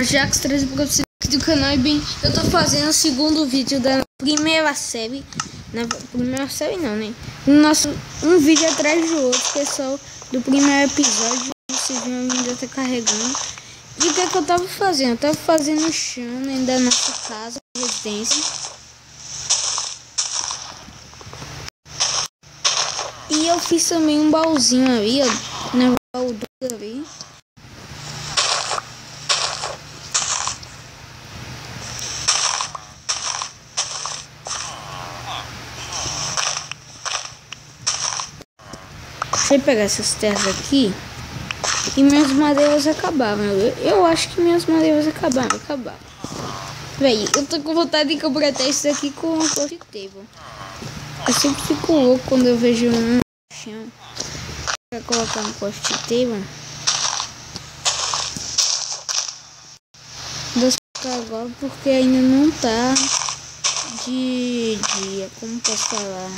Jax 13 para você aqui do canal. E bem, eu tô fazendo o segundo vídeo da primeira série. Na primeira série não, né? Um vídeo atrás do outro, que é só do primeiro episódio. Vocês viram ainda tá carregando. E o que é que eu tava fazendo? Eu tava fazendo o chão, né, da nossa casa, residência. E eu fiz também um baúzinho ali, ó, na baú ali. Deixa eu pegar essas terras aqui. E minhas madeiras acabaram. Eu acho que minhas madeiras acabaram. Véi, eu tô com vontade de completar isso aqui com um coffee table. Eu sempre fico louco quando eu vejo um chão pra colocar no coffee table. Vou explicar agora porque ainda não tá de dia. Como posso falar?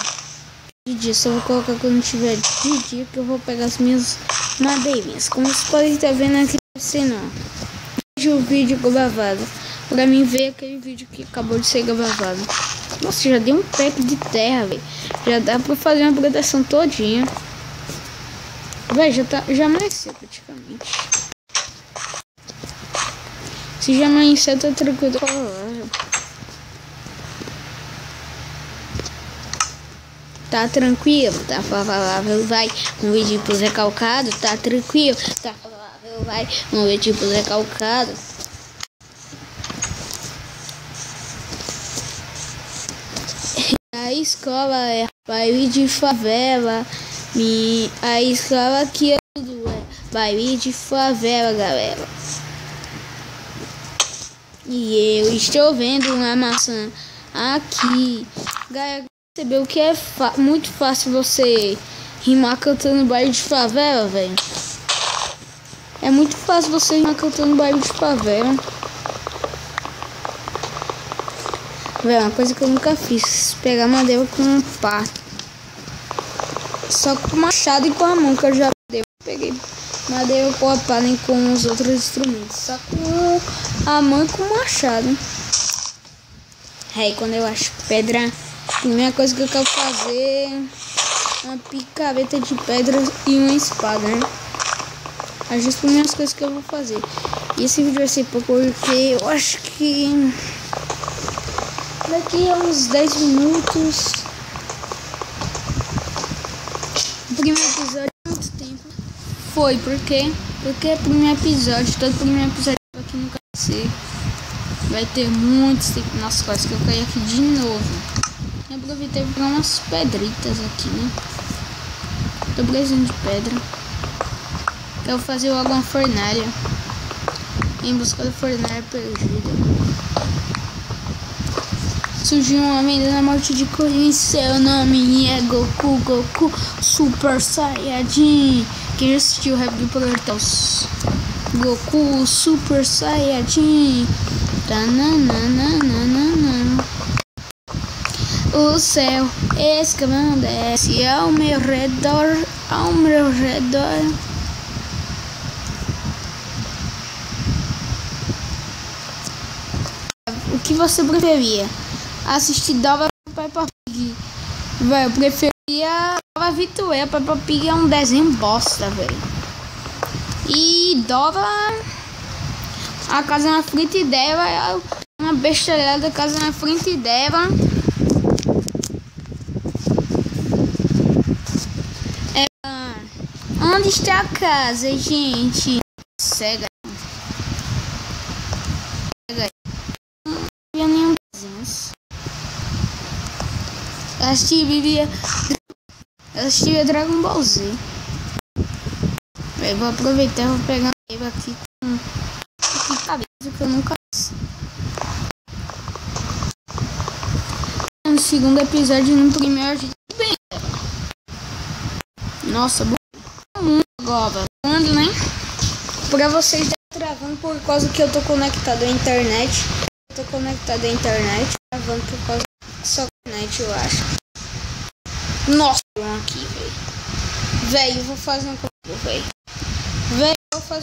De dia, só vou colocar quando tiver de dia, que eu vou pegar as minhas madeirinhas. Como vocês podem estar vendo aqui, não. Veja o vídeo gravado. Pra mim ver aquele vídeo que acabou de ser gravado. Nossa, já deu um pack de terra, velho. Já dá pra fazer uma plantação todinha. Velho, já amanheceu praticamente. Se já amanheceu, tá tranquilo. Tá tranquilo, tá favorável, vai. Um vídeo pro Zé Calcado, tá tranquilo, tá favorável, vai. Um vídeo pro Zé Calcado. A escola é baile de favela. A escola aqui é tudo é baile de favela, galera. E eu estou vendo uma maçã aqui, galera. Percebeu que é muito fácil você rimar cantando baile de favela, velho. É muito fácil você rimar cantando baile de favela. Velho, uma coisa que eu nunca fiz, pegar madeira com um pá. Só com o machado e com a mão que eu já peguei madeira com a pá, nem com os outros instrumentos. Só com a mão e com o machado. Aí quando eu acho pedra, a primeira coisa que eu quero fazer é uma picareta de pedra e uma espada, né? As duas primeiras coisas que eu vou fazer. E esse vídeo vai ser pouco porque eu acho que daqui a uns 10 minutos. O primeiro episódio é muito tempo. Foi, por quê? Porque é o primeiro episódio, todo primeiro episódio aqui no KC. Vai ter muitos tempos nas costas que eu caí aqui de novo. Eu aproveitei para pegar umas pedritas aqui, né? Tô precisando de pedra. Quero fazer logo uma fornalha. Em busca da fornalha perdida. Surgiu uma lenda na morte de Kuririn. Seu nome é Goku, Goku Super Saiyajin. Quem já assistiu o rap do Polertos? Goku Super Saiyajin. Tananana. O céu escandece ao meu redor, O que você preferia? Assistir Dora ou Peppa Pig? Velho, eu preferia Dora Vitoia. Peppa Pig é um desenho bosta, velho. E Dora, a casa na frente dela é uma bestalhada, a casa na frente dela. Onde está a casa, gente? Cega. Não havia nenhum desenho. Eu assistia Dragon Ball Z. Eu vou aproveitar e vou pegar ele aqui com cabeça que eu nunca fiz. No segundo episódio, no primeiro, a gente bem. Nossa, muito agora. Quando, né? Pra vocês tá travando por causa que eu tô conectado à internet. Travando por causa só internet, eu acho. Nossa, aqui, velho. Velho, eu vou fazer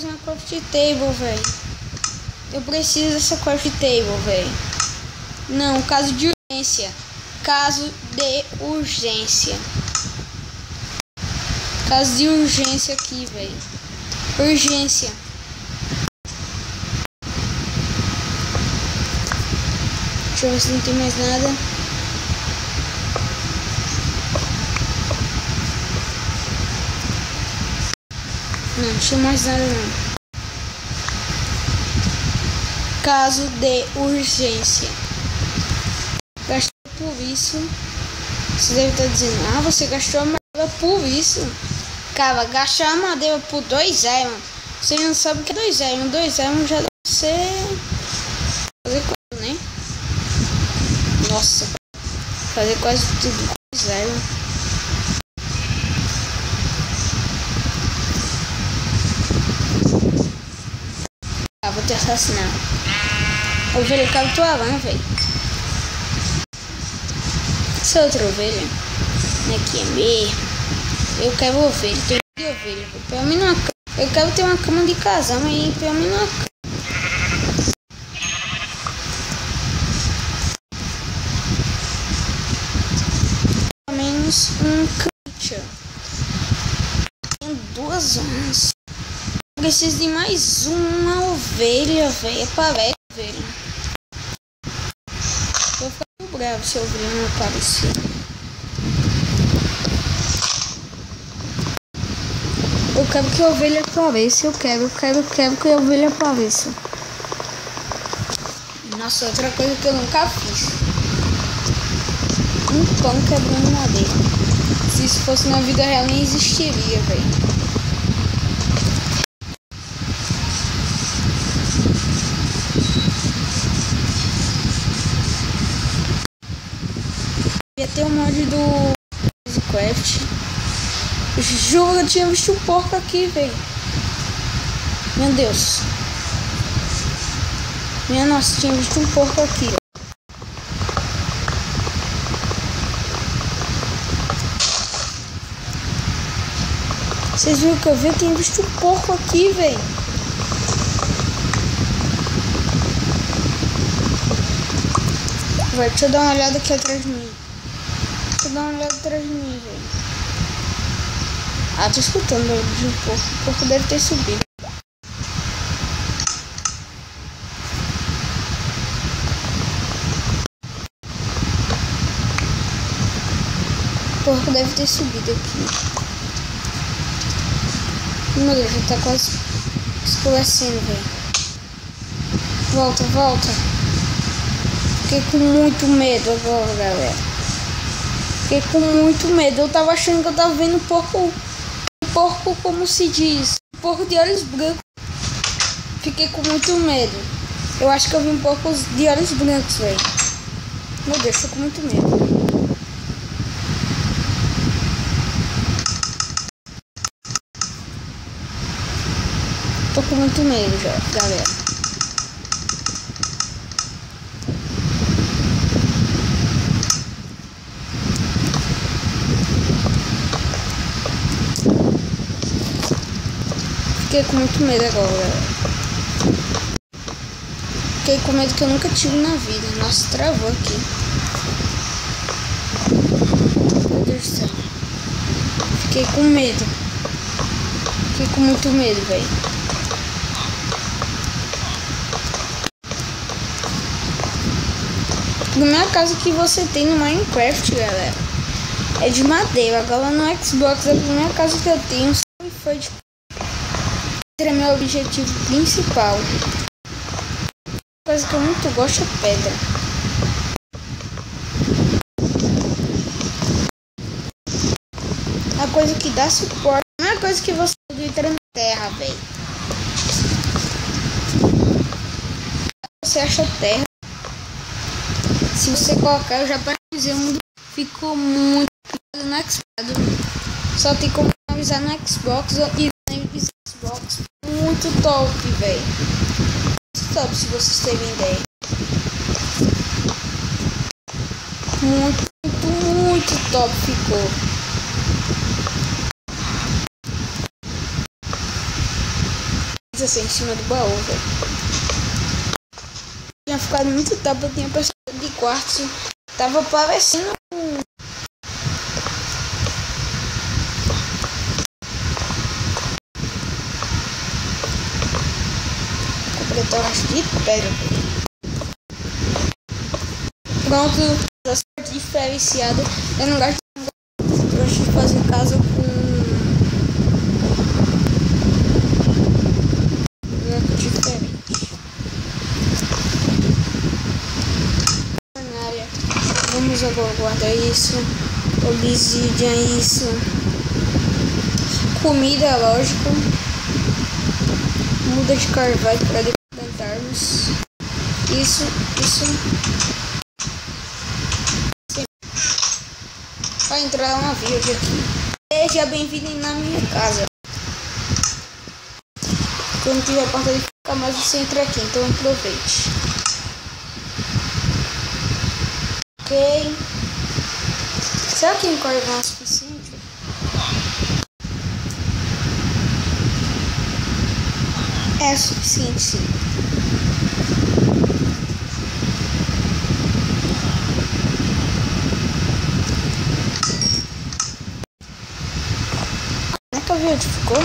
uma coffee table, velho. Eu preciso dessa craft table, velho. Não, caso de urgência. Caso de urgência. Caso de urgência aqui, velho. Urgência. Deixa eu ver se não tem mais nada. Não tinha mais nada não. Caso de urgência. Gastou por isso. Você deve estar dizendo, ah, você gastou a madeira por isso. Cara, gastar a madeira por 2 diamonds. Você não sabe o que é 2 diamonds. 2 diamonds já deve ser... fazer coisa, né? Nossa. Fazer quase tudo com 2 diamonds. Ah, vou te assassinar. Ovelha capturada, velho. Essa outra ovelha. Aqui é mesmo. Eu quero ovelha. Tem que ovelha. Pelo menos uma cama. Eu quero ter uma cama de casal, mas pelo menos uma cama. Pelo menos um creature. Tem 2 horas. Preciso de mais uma ovelha, velho. Parece ovelha. Vou ficar bravo se a ovelha não aparecer. Eu quero que a ovelha apareça. Eu quero que a ovelha apareça. Nossa, outra coisa que eu nunca fiz. Um pão quebrando madeira. Se isso fosse na vida real, nem existiria, velho. Ia ter o mod do Craft. Juro, eu tinha visto um porco aqui, velho. Meu Deus. Minha nossa, tinha visto um porco aqui. Vocês viram que eu vi? Eu tinha visto um porco aqui, velho. Deixa eu dar uma olhada aqui atrás de mim. Deixa eu dar uma olhada atrás de mim, velho. Ah, tô escutando o barulho de um porco. O porco deve ter subido. O porco deve ter subido aqui. Meu Deus, já tá quase escurecendo, velho. Volta, volta. Fiquei com muito medo agora, galera. Fiquei com muito medo. Eu tava achando que eu tava vendo um porco, como se diz, um porco de olhos brancos. Fiquei com muito medo. Eu acho que eu vi um porco de olhos brancos, velho. Meu Deus, tô com muito medo. Tô com muito medo, já, galera. Fiquei com muito medo agora, galera. Fiquei com medo que eu nunca tive na vida. Nossa, travou aqui. Meu Deus do céu. Fiquei com medo. Fiquei com muito medo, velho. Na minha casa que você tem no Minecraft, galera, é de madeira. Agora no Xbox, a primeira casa que eu tenho foi de... Era meu objetivo principal. A coisa que eu muito gosto é pedra. A coisa que dá suporte. Não é a coisa que você entra na terra, velho. Você acha terra. Se você colocar, eu já pesquisei, o mundo ficou muito no Xbox. Só tem como avisar no Xbox e no Xbox. Muito top, velho. Muito top, se vocês terem ideia. Muito top ficou. Isso assim, em cima do baú, velho. ficado muito top. Eu tinha pessoa de quartzo. Tava parecendo completamente de pedra. Pronto, a sorte diferenciada. Eu não gosto de fazer casa com diferente. Vamos agora guardar isso. Obsidian, isso. Comida, lógico. Muda de carvalho para decantarmos. Isso. Vai entrar uma verde aqui. Seja bem-vindo na minha casa. Quando tiver porta de ficar mais, você entra aqui, então aproveite. Ok. Será que encorda o suficiente? É suficiente, sim. Como é que a verde ficou?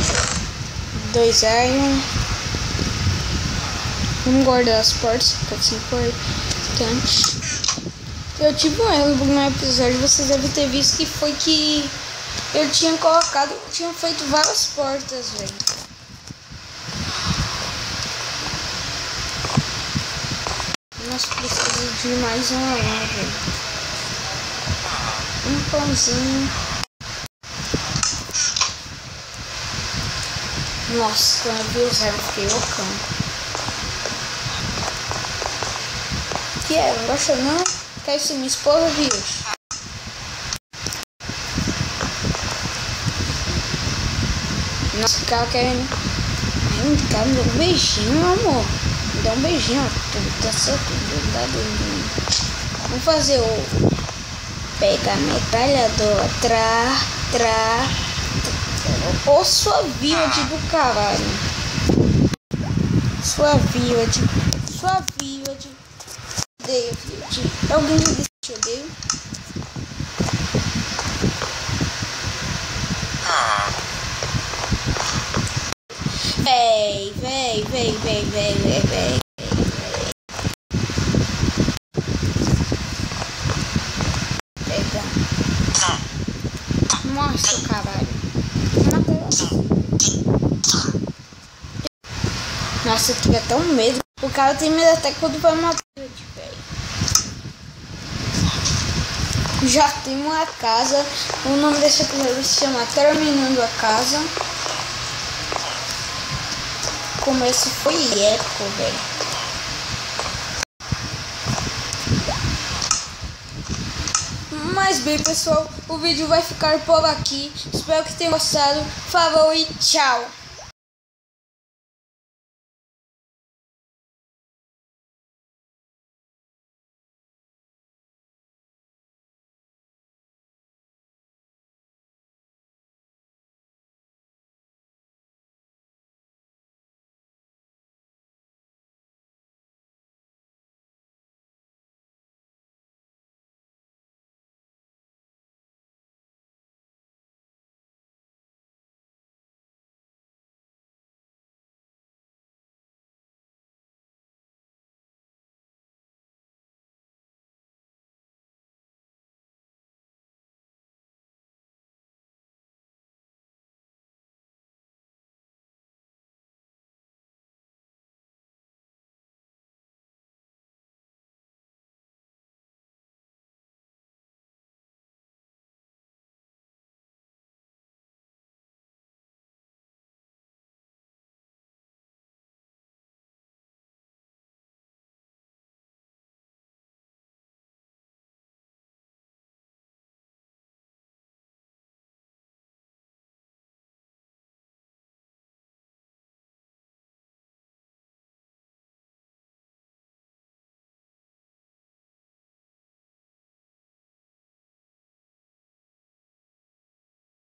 2 iron. Vamos guardar as portas, porque é importante. Eu tive um erro no episódio, vocês devem ter visto que foi que eu tinha feito várias portas, velho. Nós precisamos de mais uma lá, velho. Um pãozinho. Nossa, quando eu vi o zero, fiquei loucão. Que é? Não gosta não? Quer ser minha esposa, viu? Nossa, o cara querendo. Cara, me dá um beijinho, meu amor. Me dá um beijinho, ó. Tá certo? Vamos fazer o. Pega a metralhadora. Ô, sua village do caralho. Sua village. Odeio village. Alguém me disse que odeio? Véi. Pega. Nossa, caralho. Nossa, eu tive até um medo. O cara tem medo até quando vai matar, velho. Já tem uma casa. O nome desse episódio se chama Terminando a Casa. O começo foi épico, velho. Mas bem, pessoal, o vídeo vai ficar por aqui. Espero que tenham gostado. Falou e tchau.